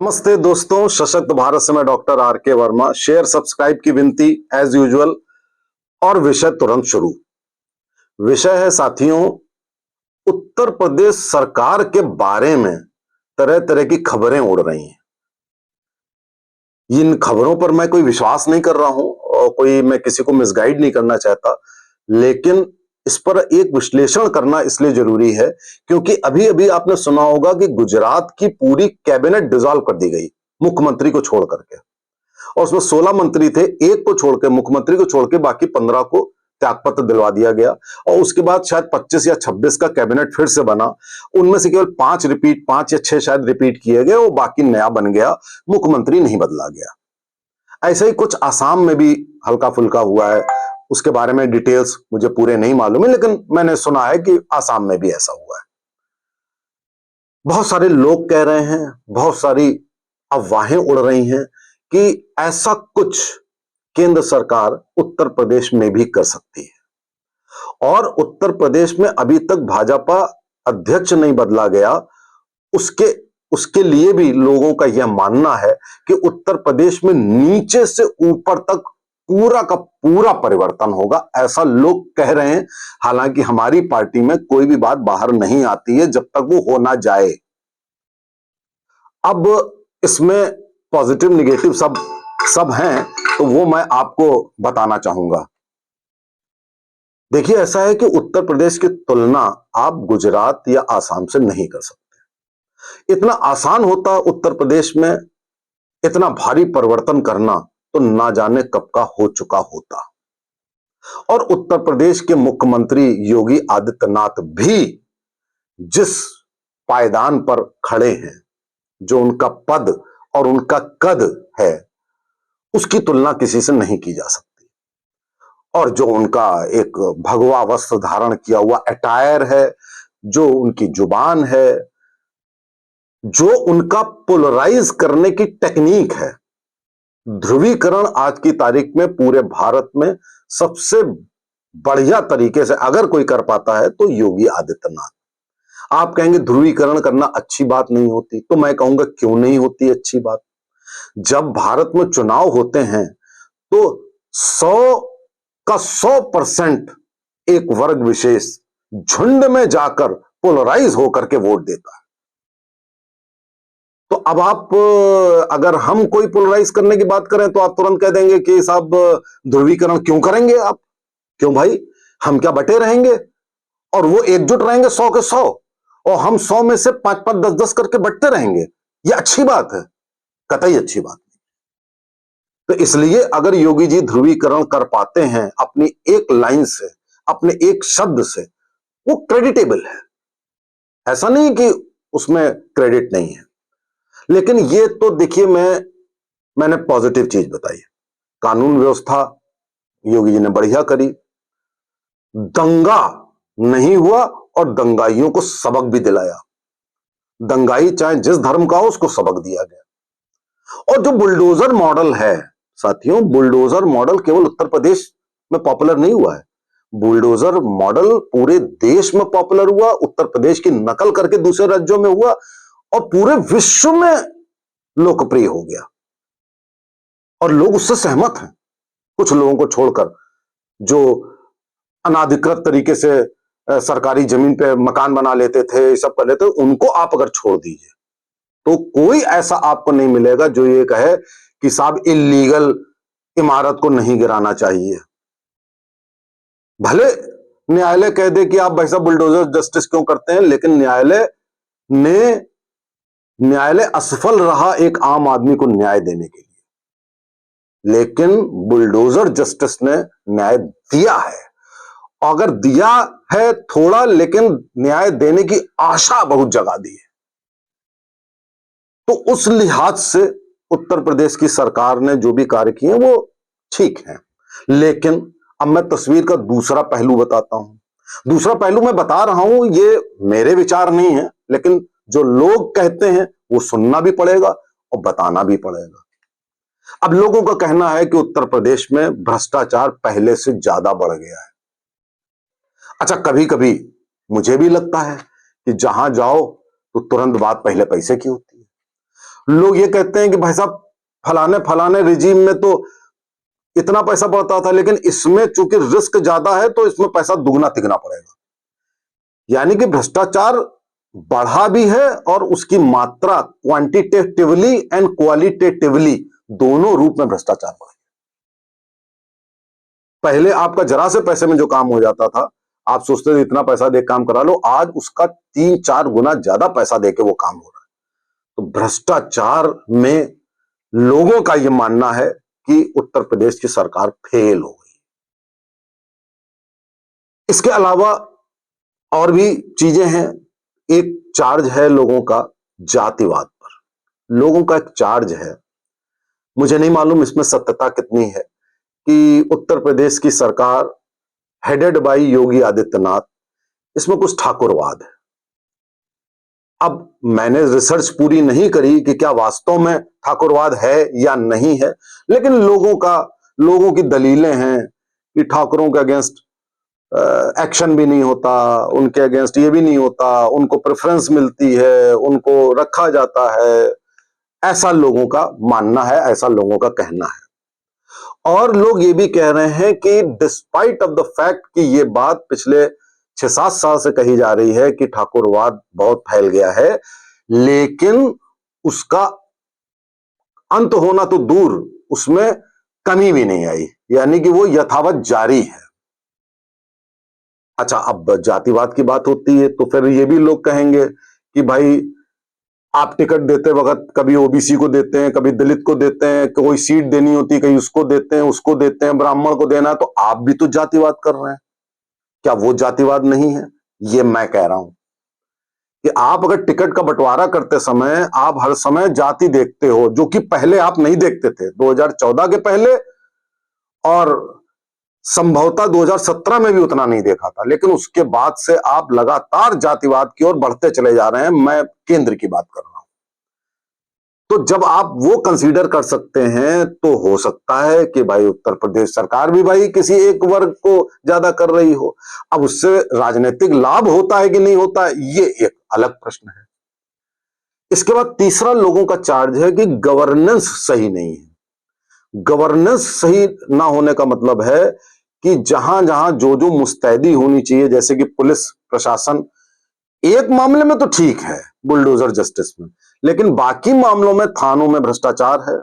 नमस्ते दोस्तों, सशक्त भारत से मैं डॉक्टर आर के वर्मा। शेयर सब्सक्राइब की विनती एज यूजुअल। और विषय तुरंत शुरू। विषय है साथियों, उत्तर प्रदेश सरकार के बारे में तरह तरह की खबरें उड़ रही हैं। इन खबरों पर मैं कोई विश्वास नहीं कर रहा हूं और मैं किसी को मिसगाइड नहीं करना चाहता, लेकिन इस पर एक विश्लेषण करना इसलिए जरूरी है क्योंकि अभी अभी आपने सुना होगा कि गुजरात की पूरी कैबिनेट डिसॉल्व कर दी गई, मुख्यमंत्री को छोड़ करके। और उसमें 16 मंत्री थे, एक को छोड़ के, मुख्यमंत्री को छोड़ के बाकी 15 को त्यागपत्र दिलवा दिया गया। और उसके बाद शायद 25 या 26 का कैबिनेट फिर से बना। उनमें से केवल 5 या 6 शायद रिपीट किए गए और बाकी नया बन गया, मुख्यमंत्री नहीं बदला गया। ऐसे ही कुछ आसाम में भी हल्का फुल्का हुआ है, उसके बारे में डिटेल्स मुझे पूरे नहीं मालूम है, लेकिन मैंने सुना है कि आसाम में भी ऐसा हुआ है। बहुत सारे लोग कह रहे हैं, बहुत सारी अफवाहें उड़ रही हैं कि ऐसा कुछ केंद्र सरकार उत्तर प्रदेश में भी कर सकती है। और उत्तर प्रदेश में अभी तक भाजपा अध्यक्ष नहीं बदला गया, उसके उसके लिए भी लोगों का यह मानना है कि उत्तर प्रदेश में नीचे से ऊपर तक पूरा का पूरा परिवर्तन होगा, ऐसा लोग कह रहे हैं। हालांकि हमारी पार्टी में कोई भी बात बाहर नहीं आती है जब तक वो हो ना जाए। अब इसमें पॉजिटिव निगेटिव सब सब हैं, तो वो मैं आपको बताना चाहूंगा। देखिए, ऐसा है कि उत्तर प्रदेश की तुलना आप गुजरात या आसाम से नहीं कर सकते। इतना आसान होता उत्तर प्रदेश में इतना भारी परिवर्तन करना तो ना जाने कब का हो चुका होता। और उत्तर प्रदेश के मुख्यमंत्री योगी आदित्यनाथ भी जिस पायदान पर खड़े हैं, जो उनका पद और उनका कद है, उसकी तुलना किसी से नहीं की जा सकती। और जो उनका एक भगवा वस्त्र धारण किया हुआ अटायर है, जो उनकी जुबान है, जो उनका पोलराइज करने की टेक्निक है, ध्रुवीकरण आज की तारीख में पूरे भारत में सबसे बढ़िया तरीके से अगर कोई कर पाता है तो योगी आदित्यनाथ। आप कहेंगे ध्रुवीकरण करना अच्छी बात नहीं होती, तो मैं कहूंगा क्यों नहीं होती अच्छी बात। जब भारत में चुनाव होते हैं तो 100 का 100% एक वर्ग विशेष झुंड में जाकर पोलराइज होकर के वोट देता है। तो अब आप अगर हम कोई पोलराइज करने की बात करें तो आप तुरंत कह देंगे कि साहब ध्रुवीकरण क्यों करेंगे आप, क्यों भाई, हम क्या बटे रहेंगे? और वो एकजुट रहेंगे 100 के 100, और हम 100 में से 5-5, 10-10 करके बटते रहेंगे। ये अच्छी बात है? कतई अच्छी बात नहीं। तो इसलिए अगर योगी जी ध्रुवीकरण कर पाते हैं अपनी एक लाइन से, अपने एक शब्द से, वो क्रेडिटेबल है। ऐसा नहीं कि उसमें क्रेडिट नहीं है। लेकिन ये तो देखिए, मैंने पॉजिटिव चीज बताई। कानून व्यवस्था योगी जी ने बढ़िया करी, दंगा नहीं हुआ और दंगाइयों को सबक भी दिलाया। दंगाई चाहे जिस धर्म का हो, उसको सबक दिया गया। और जो बुलडोजर मॉडल है साथियों, बुलडोजर मॉडल केवल उत्तर प्रदेश में पॉपुलर नहीं हुआ है, बुलडोजर मॉडल पूरे देश में पॉपुलर हुआ, उत्तर प्रदेश की नकल करके दूसरे राज्यों में हुआ और पूरे विश्व में लोकप्रिय हो गया। और लोग उससे सहमत हैं, कुछ लोगों को छोड़कर जो अनाधिकृत तरीके से सरकारी जमीन पे मकान बना लेते थे, सब कर लेते, उनको आप अगर छोड़ दीजिए तो कोई ऐसा आपको नहीं मिलेगा जो ये कहे कि साहब इलीगल इमारत को नहीं गिराना चाहिए। भले न्यायालय कह दे कि आप भाई साहब बुलडोजर जस्टिस क्यों करते हैं, लेकिन न्यायालय असफल रहा एक आम आदमी को न्याय देने के लिए। लेकिन बुलडोजर जस्टिस ने न्याय दिया है। अगर दिया है थोड़ा, लेकिन न्याय देने की आशा बहुत जगा दी है। तो उस लिहाज से उत्तर प्रदेश की सरकार ने जो भी कार्य किए वो ठीक है। लेकिन अब मैं तस्वीर का दूसरा पहलू बताता हूं। दूसरा पहलू मैं बता रहा हूं, ये मेरे विचार नहीं है, लेकिन जो लोग कहते हैं वो सुनना भी पड़ेगा और बताना भी पड़ेगा। अब लोगों का कहना है कि उत्तर प्रदेश में भ्रष्टाचार पहले से ज्यादा बढ़ गया है। अच्छा, कभी कभी मुझे भी लगता है कि जहां जाओ तो तुरंत बात पहले पैसे की होती है। लोग ये कहते हैं कि भाई साहब फलाने फलाने रिजीम में तो इतना पैसा पड़ता था, लेकिन इसमें चूंकि रिस्क ज्यादा है तो इसमें पैसा दुगना तिगना पड़ेगा। यानी कि भ्रष्टाचार बढ़ा भी है और उसकी मात्रा क्वांटिटेटिवली एंड क्वालिटेटिवली दोनों रूप में भ्रष्टाचार बढ़ा। पहले आपका जरा से पैसे में जो काम हो जाता था, आप सोचते थे इतना पैसा दे काम करा लो, आज उसका 3-4 गुना ज्यादा पैसा दे के वो काम हो रहा है। तो भ्रष्टाचार में लोगों का यह मानना है कि उत्तर प्रदेश की सरकार फेल हो गई। इसके अलावा और भी चीजें हैं। एक चार्ज है लोगों का जातिवाद पर। लोगों का एक चार्ज है, मुझे नहीं मालूम इसमें सत्यता कितनी है, कि उत्तर प्रदेश की सरकार हेडेड बाय योगी आदित्यनाथ, इसमें कुछ ठाकुरवाद है। अब मैंने रिसर्च पूरी नहीं करी कि क्या वास्तव में ठाकुरवाद है या नहीं है, लेकिन लोगों की दलीलें हैं कि ठाकुरों के अगेंस्ट एक्शन भी नहीं होता, उनके अगेंस्ट ये भी नहीं होता, उनको प्रेफरेंस मिलती है, उनको रखा जाता है। ऐसा लोगों का मानना है, ऐसा लोगों का कहना है। और लोग ये भी कह रहे हैं कि डिस्पाइट ऑफ द फैक्ट कि ये बात पिछले 6-7 साल से कही जा रही है कि ठाकुरवाद बहुत फैल गया है, लेकिन उसका अंत होना तो दूर, उसमें कमी भी नहीं आई, यानी कि वो यथावत जारी है। अच्छा, अब जातिवाद की बात होती है तो फिर ये भी लोग कहेंगे कि भाई आप टिकट देते वक्त कभी ओबीसी को देते हैं, कभी दलित को देते हैं, कोई सीट देनी होती कहीं उसको देते हैं, उसको देते हैं, ब्राह्मण को देना है, तो आप भी तो जातिवाद कर रहे हैं। क्या वो जातिवाद नहीं है? ये मैं कह रहा हूं कि आप अगर टिकट का बंटवारा करते समय आप हर समय जाति देखते हो, जो कि पहले आप नहीं देखते थे, 2014 के पहले, और संभवतः 2017 में भी उतना नहीं देखा था, लेकिन उसके बाद से आप लगातार जातिवाद की ओर बढ़ते चले जा रहे हैं। मैं केंद्र की बात कर रहा हूं। तो जब आप वो कंसीडर कर सकते हैं तो हो सकता है कि भाई उत्तर प्रदेश सरकार भी भाई किसी एक वर्ग को ज्यादा कर रही हो। अब उससे राजनीतिक लाभ होता है कि नहीं होता है, ये एक अलग प्रश्न है। इसके बाद तीसरा लोगों का चार्ज है कि गवर्नेंस सही नहीं है। गवर्नेंस सही ना होने का मतलब है कि जहां जहां जो जो मुस्तैदी होनी चाहिए, जैसे कि पुलिस प्रशासन एक मामले में तो ठीक है, बुलडोजर जस्टिस में, लेकिन बाकी मामलों में थानों में भ्रष्टाचार है,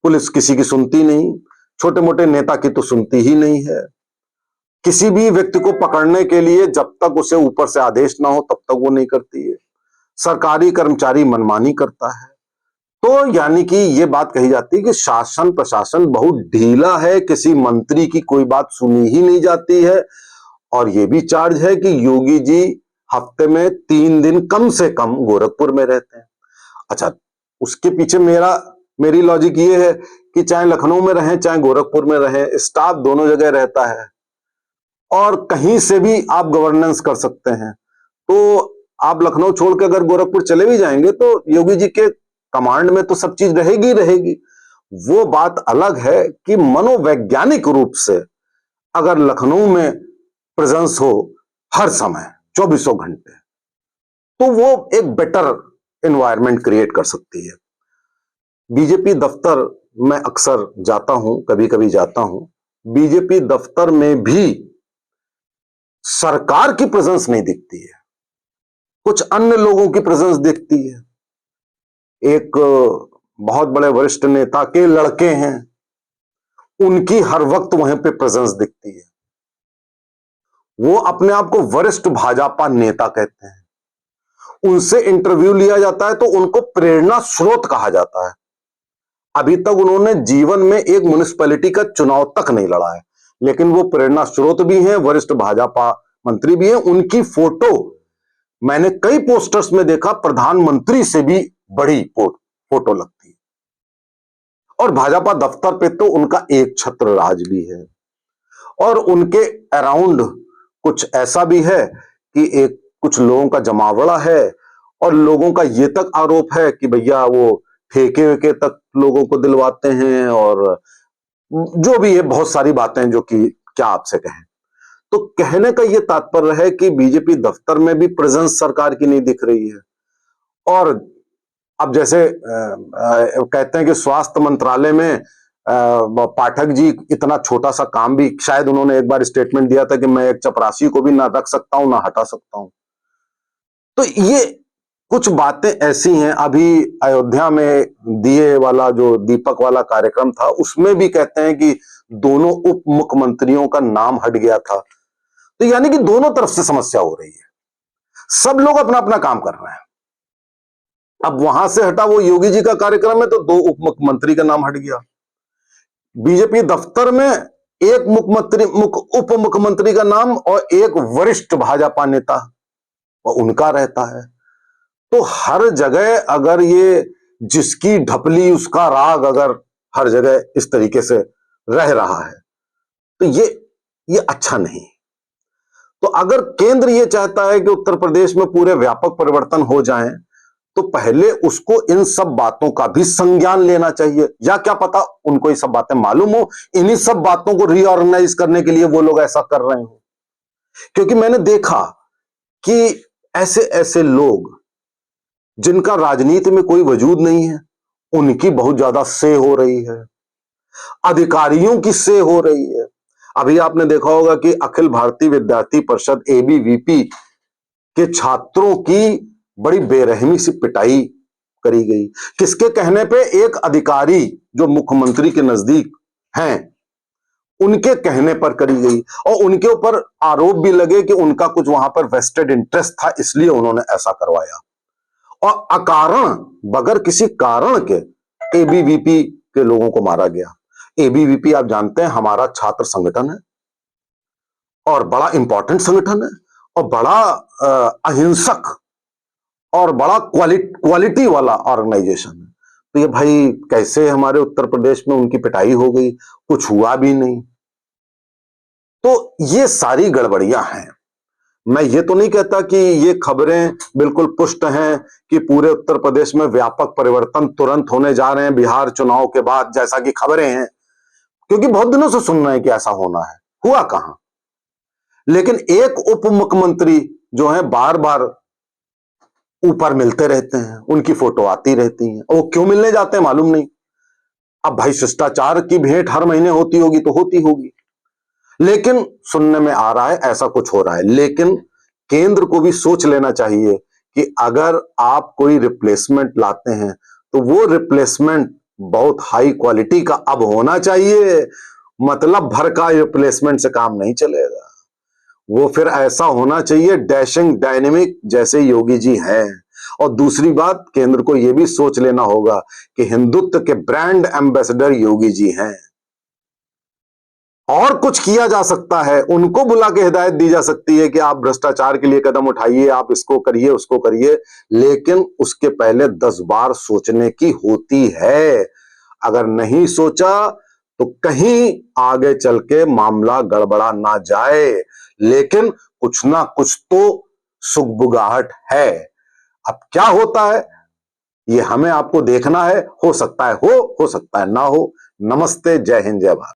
पुलिस किसी की सुनती नहीं, छोटे मोटे नेता की तो सुनती ही नहीं है। किसी भी व्यक्ति को पकड़ने के लिए जब तक उसे ऊपर से आदेश ना हो तब तक वो नहीं करती है। सरकारी कर्मचारी मनमानी करता है। तो यानी कि ये बात कही जाती है कि शासन प्रशासन बहुत ढीला है, किसी मंत्री की कोई बात सुनी ही नहीं जाती है। और ये भी चार्ज है कि योगी जी हफ्ते में 3 दिन कम से कम गोरखपुर में रहते हैं। अच्छा, उसके पीछे मेरी लॉजिक ये है कि चाहे लखनऊ में रहें चाहे गोरखपुर में रहें, स्टाफ दोनों जगह रहता है और कहीं से भी आप गवर्नेंस कर सकते हैं। तो आप लखनऊ छोड़ के अगर गोरखपुर चले भी जाएंगे तो योगी जी के कमांड में तो सब चीज रहेगी रहेगी। वो बात अलग है कि मनोवैज्ञानिक रूप से अगर लखनऊ में प्रेजेंस हो हर समय 24 घंटे, तो वो एक बेटर एनवायरनमेंट क्रिएट कर सकती है। बीजेपी दफ्तर मैं अक्सर जाता हूं, कभी कभी जाता हूं, बीजेपी दफ्तर में भी सरकार की प्रेजेंस नहीं दिखती है, कुछ अन्य लोगों की प्रेजेंस दिखती है। एक बहुत बड़े वरिष्ठ नेता के लड़के हैं, उनकी हर वक्त वहां पे प्रेजेंस दिखती है। वो अपने आप को वरिष्ठ भाजपा नेता कहते हैं। उनसे इंटरव्यू लिया जाता है तो उनको प्रेरणा स्रोत कहा जाता है। अभी तक उन्होंने जीवन में एक म्युनिसिपैलिटी का चुनाव तक नहीं लड़ा है, लेकिन वो प्रेरणा स्रोत भी हैं, वरिष्ठ भाजपा मंत्री भी हैं। उनकी फोटो मैंने कई पोस्टर्स में देखा, प्रधानमंत्री से भी बड़ी फोटो लगती है। और भाजपा दफ्तर पे तो उनका एक छत्र राज भी है। और उनके अराउंड कुछ ऐसा भी है कि एक कुछ लोगों का जमावड़ा है, और लोगों का ये तक आरोप है कि भैया वो ठेके वेके तक लोगों को दिलवाते हैं, और जो भी है बहुत सारी बातें जो कि क्या आपसे कहें। तो कहने का ये तात्पर्य है कि बीजेपी दफ्तर में भी प्रेजेंस सरकार की नहीं दिख रही है, और अब जैसे कहते हैं कि स्वास्थ्य मंत्रालय में पाठक जी इतना छोटा सा काम भी, शायद उन्होंने एक बार स्टेटमेंट दिया था कि मैं एक चपरासी को भी ना रख सकता हूं ना हटा सकता हूं। तो ये कुछ बातें ऐसी हैं। अभी अयोध्या में दिए वाला जो दीपक वाला कार्यक्रम था, उसमें भी कहते हैं कि दोनों उप मुख्यमंत्रियों का नाम हट गया था। तो यानी कि दोनों तरफ से समस्या हो रही है, सब लोग अपना अपना काम कर रहे हैं। अब वहां से हटा वो योगी जी का कार्यक्रम है तो दो उप मुख्यमंत्री का नाम हट गया। बीजेपी दफ्तर में एक उप मुख्यमंत्री का नाम और एक वरिष्ठ भाजपा नेता और उनका रहता है। तो हर जगह अगर ये जिसकी ढपली उसका राग अगर हर जगह इस तरीके से रह रहा है तो ये अच्छा नहीं। तो अगर केंद्र ये चाहता है कि उत्तर प्रदेश में पूरे व्यापक परिवर्तन हो जाए तो पहले उसको इन सब बातों का भी संज्ञान लेना चाहिए, या क्या पता उनको ये सब बातें मालूम हो, इन्हीं सब बातों को रीऑर्गेनाइज करने के लिए वो लोग ऐसा कर रहे हो। क्योंकि मैंने देखा कि ऐसे ऐसे लोग जिनका राजनीति में कोई वजूद नहीं है, उनकी बहुत ज्यादा से हो रही है, अधिकारियों की से हो रही है। अभी आपने देखा होगा कि अखिल भारतीय विद्यार्थी परिषद एबीवीपी के छात्रों की बड़ी बेरहमी से पिटाई करी गई। किसके कहने पे? एक अधिकारी जो मुख्यमंत्री के नजदीक हैं, उनके कहने पर करी गई और उनके ऊपर आरोप भी लगे कि उनका कुछ वहां पर वेस्टेड इंटरेस्ट था, इसलिए उन्होंने ऐसा करवाया। और अकारण बगैर किसी कारण के एबीवीपी के लोगों को मारा गया। एबीवीपी आप जानते हैं हमारा छात्र संगठन है और बड़ा इंपॉर्टेंट संगठन है और बड़ा अहिंसक और बड़ा क्वालिटी वाला ऑर्गेनाइजेशन है। तो ये भाई कैसे हमारे उत्तर प्रदेश में उनकी पिटाई हो गई, कुछ हुआ भी नहीं। तो ये सारी गड़बड़ियां हैं। मैं ये तो नहीं कहता कि ये खबरें बिल्कुल पुष्ट हैं कि पूरे उत्तर प्रदेश में व्यापक परिवर्तन तुरंत होने जा रहे हैं बिहार चुनाव के बाद, जैसा कि खबरें हैं, क्योंकि बहुत दिनों से सुन रहे हैं कि ऐसा होना है, हुआ कहां। लेकिन एक उप मुख्यमंत्री जो है बार बार ऊपर मिलते रहते हैं, उनकी फोटो आती रहती है, वो क्यों मिलने जाते हैं मालूम नहीं। अब भाई शिष्टाचार की भेंट हर महीने होती होगी तो होती होगी, लेकिन सुनने में आ रहा है ऐसा कुछ हो रहा है। लेकिन केंद्र को भी सोच लेना चाहिए कि अगर आप कोई रिप्लेसमेंट लाते हैं तो वो रिप्लेसमेंट बहुत हाई क्वालिटी का अब होना चाहिए। मतलब भर का रिप्लेसमेंट से काम नहीं चलेगा, वो फिर ऐसा होना चाहिए डैशिंग डायनेमिक जैसे योगी जी हैं। और दूसरी बात, केंद्र को यह भी सोच लेना होगा कि हिंदुत्व के ब्रांड एम्बेसडर योगी जी हैं। और कुछ किया जा सकता है, उनको बुला के हिदायत दी जा सकती है कि आप भ्रष्टाचार के लिए कदम उठाइए, आप इसको करिए उसको करिए, लेकिन उसके पहले 10 बार सोचने की होती है। अगर नहीं सोचा तो कहीं आगे चल के मामला गड़बड़ा ना जाए। लेकिन कुछ ना कुछ तो सुगबुगाहट है। अब क्या होता है ये हमें आपको देखना है। हो सकता है हो सकता है ना हो। नमस्ते, जय हिंद, जय भारत।